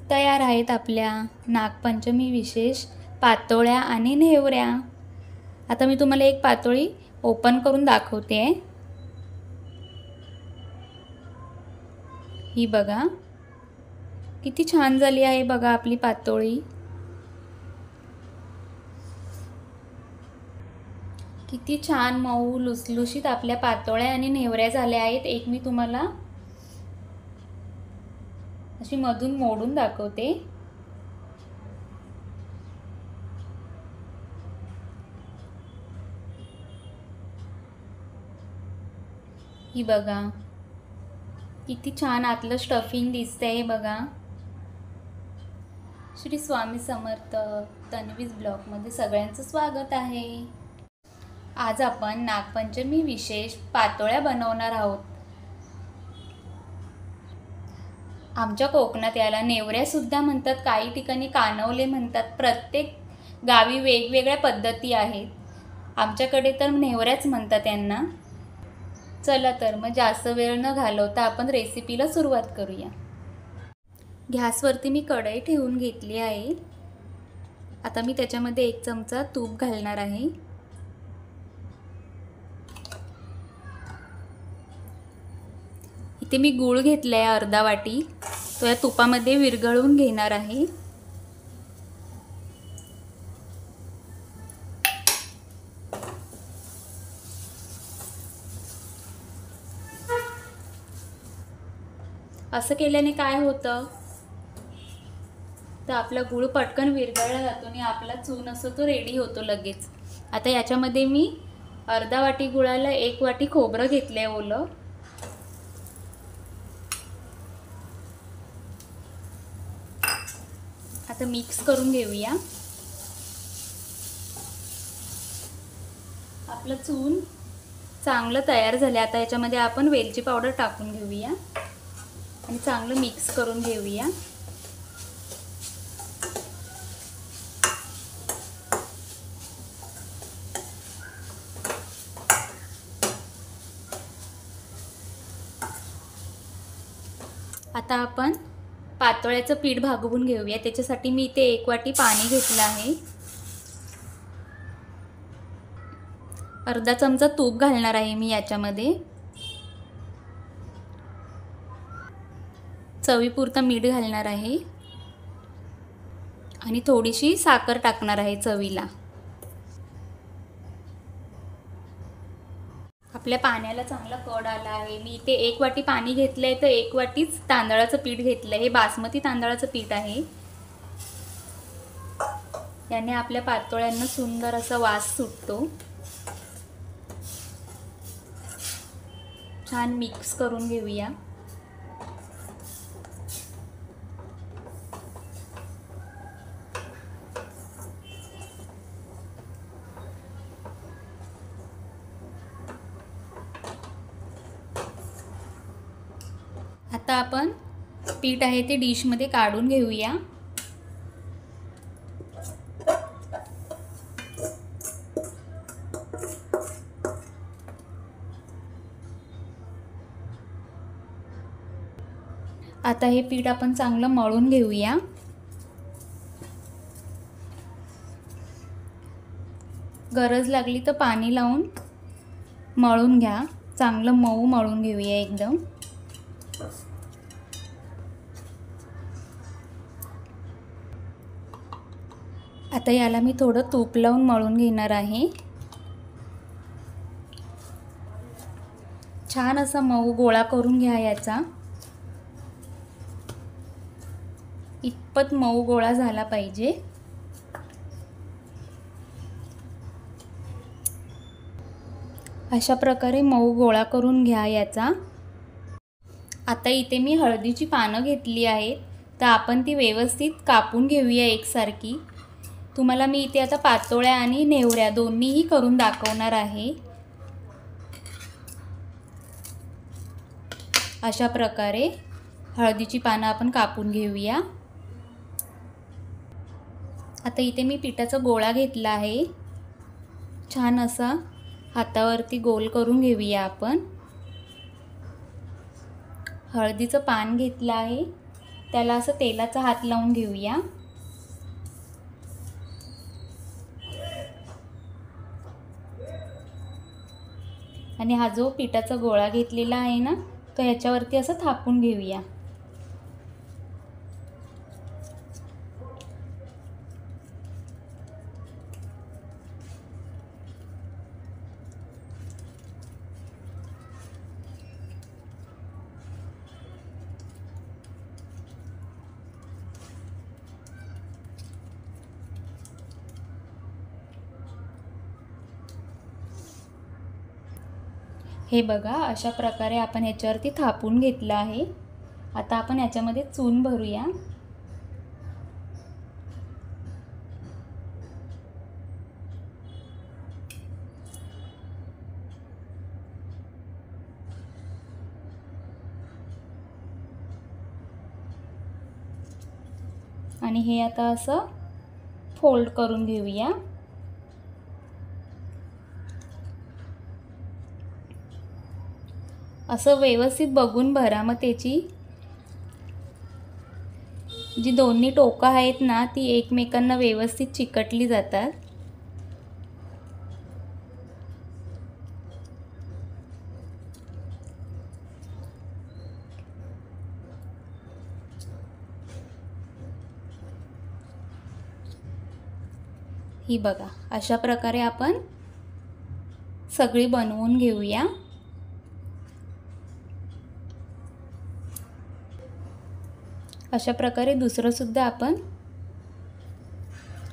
तयार आहेत आपल्या नागपंचमी विशेष पातोळ्या आणि नेवऱ्या। आता मी तुम्हाला एक पातोळी ओपन करून दाखवते। ही बघा किती छान झाली आहे बघा आपली पातोळी। किती छान मऊ लुसलुशीत आपल्या पातोळ्या आणि नेवऱ्या झाल्या आहेत। एक मी तुम्हाला अशी मधून मोडून दाखवते। ही बघा किती छान आतलं स्टफिंग दिसतंय बघा। श्री स्वामी समर्थ तन्वीज ब्लॉगमध्ये सगळ्यांचं स्वागत आहे। आज आपण नागपंचमी विशेष पातोळ्या बनवणार आहोत। आमच्या कोकणात याला नेवऱ्या सुद्धा म्हणतात, काही ठिकाणी कानवले म्हणतात। प्रत्येक गावी वेगवेगळ्या पद्धती आहेत। आमच्याकडे तर नेवऱ्याच म्हणतात यांना। चला तर मग जास्त वेळ न घालवता आपण रेसिपीला सुरुवात करूया। गॅसवरती मी कढई ठेवून घेतली आहे। आता मी त्याच्यामध्ये 1 चमचा तूप घालणार आहे। इथे मी गूळ घेतलाय अर्धा वाटी, तो या तुपामध्ये विरघळवून घेणार आहे। असं केल्याने काय होतं तर आपला गूळ पटकन विरघळला जातो आणि आपला चून असं तो रेडी होतो लगेच। आता याच्यामध्ये मी अर्धा वाटी गुळाला 1 वाटी खोबरं घेतलंय ओलं। आता मिक्स करून घेऊया। आपलं चून चांगलं तयार झालं। आता याच्यामध्ये आपण वेलची पावडर टाकून घेऊया आणि चांगलं मिक्स करून घेऊया। आता आपण पातोळ्याचं पीठ भागवून घेऊया। त्याच्यासाठी मी इथे 1 वाटी पाणी घेतलं आहे। अर्धा चमचा तूप घालणार आहे मी याच्यामध्ये। चवीपुरतं मीठ घालणार आहे आणि थोडीशी साखर टाकणार आहे चवीला। आपल्या पाण्याला चांगला कड आला आहे। मी इथे 1 वाटी पाणी घेतलंय तर 1 वाटीच तांदळाचं पीठ घेतलंय। हे बासमती तांदळाचं पीठ आहे। याने आपल्या पातोळ्यांना सुंदर असा वास सुटतो। छान मिक्स करून घेऊया। आता आपण पीठ आहे ते डिशमध्ये काढून घेऊया। आता हे पीठ आपण चांगलं मळून घेऊया। गरज लागली तर पाणी लावून मळून घ्या। चांगलं मऊ मळून घेऊया एकदम। आता याला मी थोडं तूप लावून मळून घेणार आहे। छान असा मऊ गोळा करून घ्या याचा। इतपत मऊ गोळा झाला पाहिजे। अशा प्रकारे मऊ गोळा करून घ्या याचा। आता इथे मी हळदीची पानं घेतली आहेत, तर आपण ती व्यवस्थित कापून घेऊया एकसारखी। तुम्हाला मी इथे आता पातोळ्या आणि नेवऱ्या दोन्हीही करून दाखवणार आहे। अशा प्रकारे हळदीची पानं आपण कापून घेऊया। आता इथे मी पिठाचा गोळा घेतला आहे। छान असा हातावरती गोल करून घेऊया आपण। हळदीचं पान घेतलं आहे त्याला असं तेलाचा हात लावून घेऊया. आणि हा जो पिठाचा गोळा घेतलेला आहे ना, तो ह्याच्यावरती असं थापून घेऊया. हे बघा, अशा प्रकारे आपण ह्याच्यावरती थापून घेतलं आहे. आता आपण ह्याच्यामध्ये चून भरूया. आणि हे आता असं फोल्ड करून घेऊया. असं व्यवस्थित बघून भरा, मग त्याची जी दोन्ही टोकं आहेत ना, ती एकमेकांना व्यवस्थित चिकटली जातात. ही बघा, अशा प्रकारे आपण सगळी बनवून घेऊया. अशा प्रकारे दुसरं सुद्धा आपण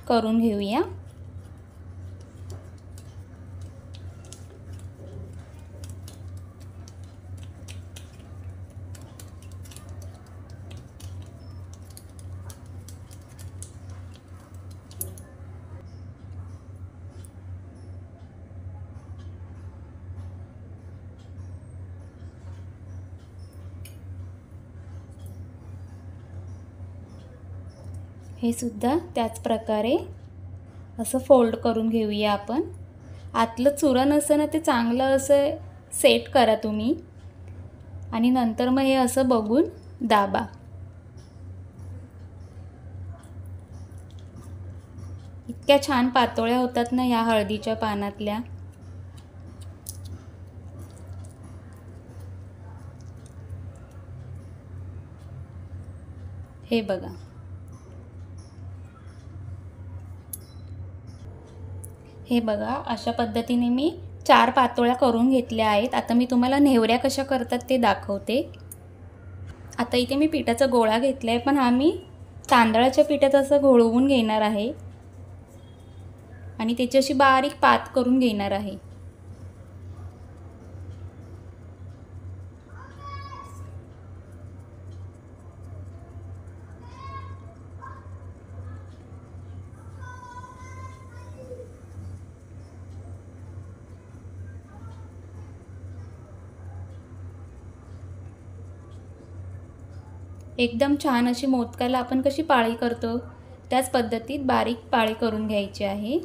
करून घेऊया. हे सुद्धा त्याच प्रकारे असं फोल्ड करून घेऊया आपण. आतलं चुरण असं ना, ते चांगलं असं सेट करा तुम्ही. आणि नंतर मग हे असं बघून दाबा. इतक्या छान पातोळ्या होतात ना ह्या हळदीच्या पानातल्या. हे बघा, हे बघा, अशा पद्धतीने मी 4 पातोळ्या करून घेतल्या आहेत. आता मी तुम्हाला नेवऱ्या कशा करतात ते दाखवते. आता इथे मी पिठाचा गोळा घेतला आहे, पण हा मी तांदळाच्या पिठात असं घोळवून घेणार आहे आणि त्याची अशी बारीक पात करून घेणार आहे. एकदम छान अशी मोदकाला आपण कशी पाळी करतो त्याच पद्धतीत बारीक पाळी करून घ्यायची आहे.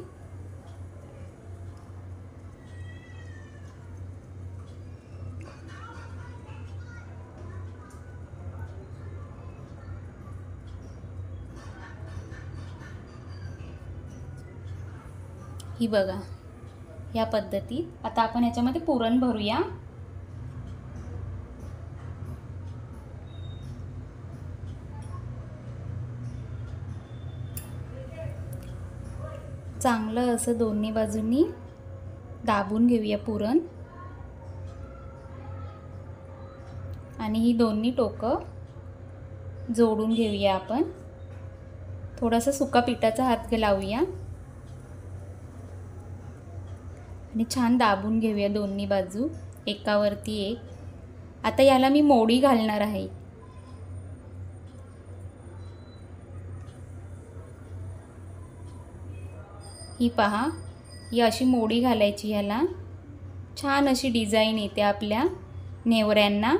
ही बघा, या पद्धतीत आता आपण याच्यामध्ये पुरण भरूया. चांगलं असं दोन्ही बाजूंनी दाबून घेऊया पुरण. आणि ही दोन्ही टोकं जोडून घेऊया आपण. थोडासा सुका पिठाचा हात लावूया आणि छान दाबून घेऊया दोन्ही बाजू एकावरती एक. आता याला मी मोडी घालणार आहे. ही पहा, ही अशी मोडी घालायची. ह्याला छान अशी डिझाईन येते आपल्या नेवऱ्यांना.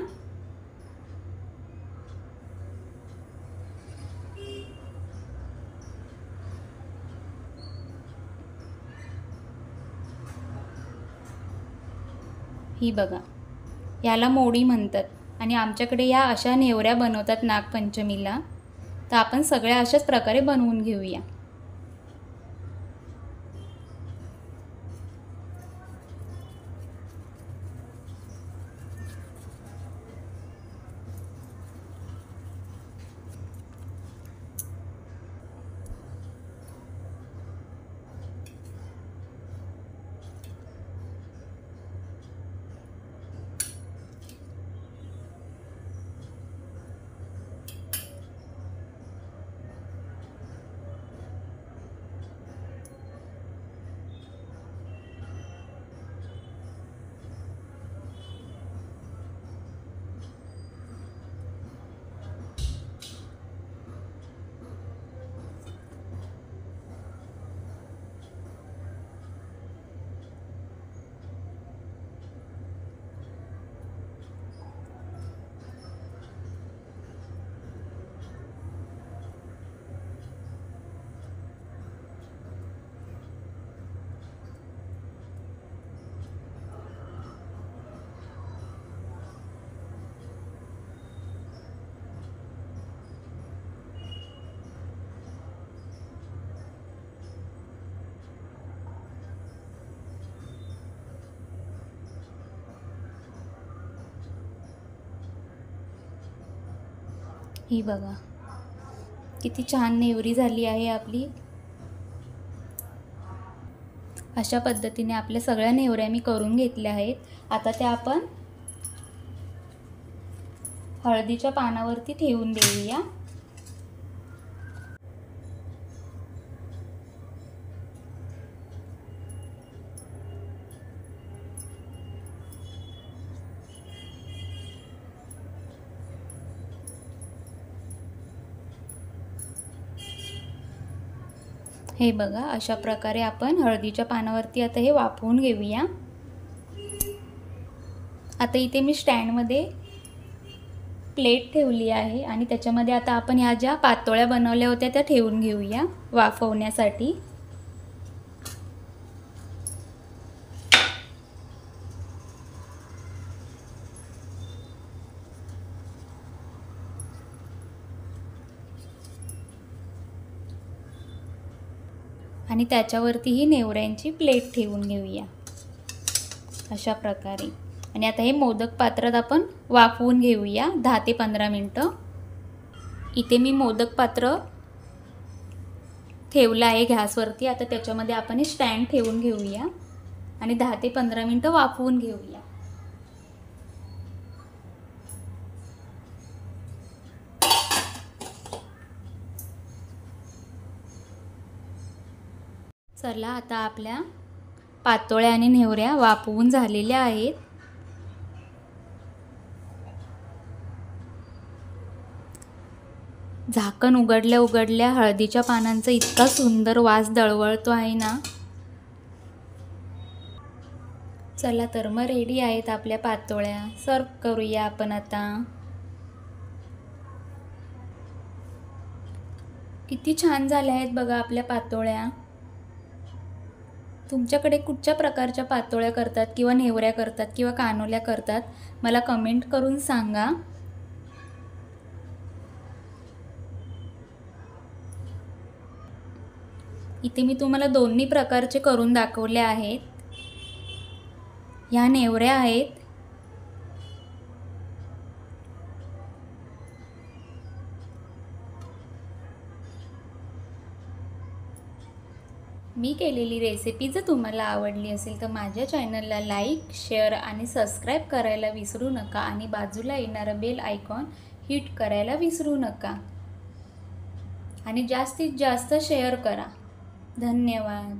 ही बघा, याला मोडी म्हणतात आणि आमच्याकडे या अशा नेवऱ्या बनवतात नागपंचमीला, तर आपण सगळ्या अशाच प्रकारे बनवून घेऊया। ही बघा किती छान नेवरी झाली आहे आपली। अशा पद्धतीने आपल्या सगळ्या नेवऱ्या मी करून घेतल्या आहेत। आता त्या आपण हळदीच्या पानावरती ठेवून देऊया। हे बघा अशा प्रकारे आपण हळदीच्या पानावरती आता हे वाफवून घेऊया। आता इथे मी स्टँडमध्ये प्लेट ठेवली आहे आणि त्याच्यामध्ये आता आपण ह्या ज्या पातोळ्या बनवल्या होत्या त्या ठेवून घेऊया वाफवण्यासाठी। आणि त्याच्यावरती ही नेवऱ्यांची प्लेट ठेवून घेऊया अशा प्रकारे। आणि आता हे मोदक पात्रात आपण वाफवून घेऊया 10 ते 15 मिनिटं। इथे मी मोदक पात्र ठेवलं आहे गॅसवरती। आता त्याच्यामध्ये आपण हे स्टँड ठेवून घेऊया आणि 10 ते 15 मिनिटं वाफवून घेऊया। चला आता आपल्या पातोळ्या आणि नेवऱ्या वाफवून झालेल्या आहेत। झाकण उघडल्या उघडल्या हळदीच्या पानांचा इतका सुंदर वास दळवळतो आहे ना। चला तर मग रेडी आहेत आपल्या पातोळ्या। सर्व करूया आपण आता। किती छान झाल्या आहेत बघा आपल्या पातोळ्या। तुमच्याकडे कुठच्या प्रकारच्या पातोळ्या करतात किंवा नेवऱ्या करतात किंवा कानोल्या करतात मला कमेंट करून सांगा। इथे मी तुम्हाला दोन्ही प्रकारचे करून दाखवले आहेत। ह्या नेवऱ्या आहेत। मी केलेली रेसिपी जर तुम्हाला आवडली असेल तर माझ्या चॅनलला लाईक, शेअर आणि सबस्क्राईब करायला विसरू नका आणि बाजूला येणारा बेल आयकॉन हिट करायला विसरू नका आणि जास्तीत जास्त शेअर करा। धन्यवाद।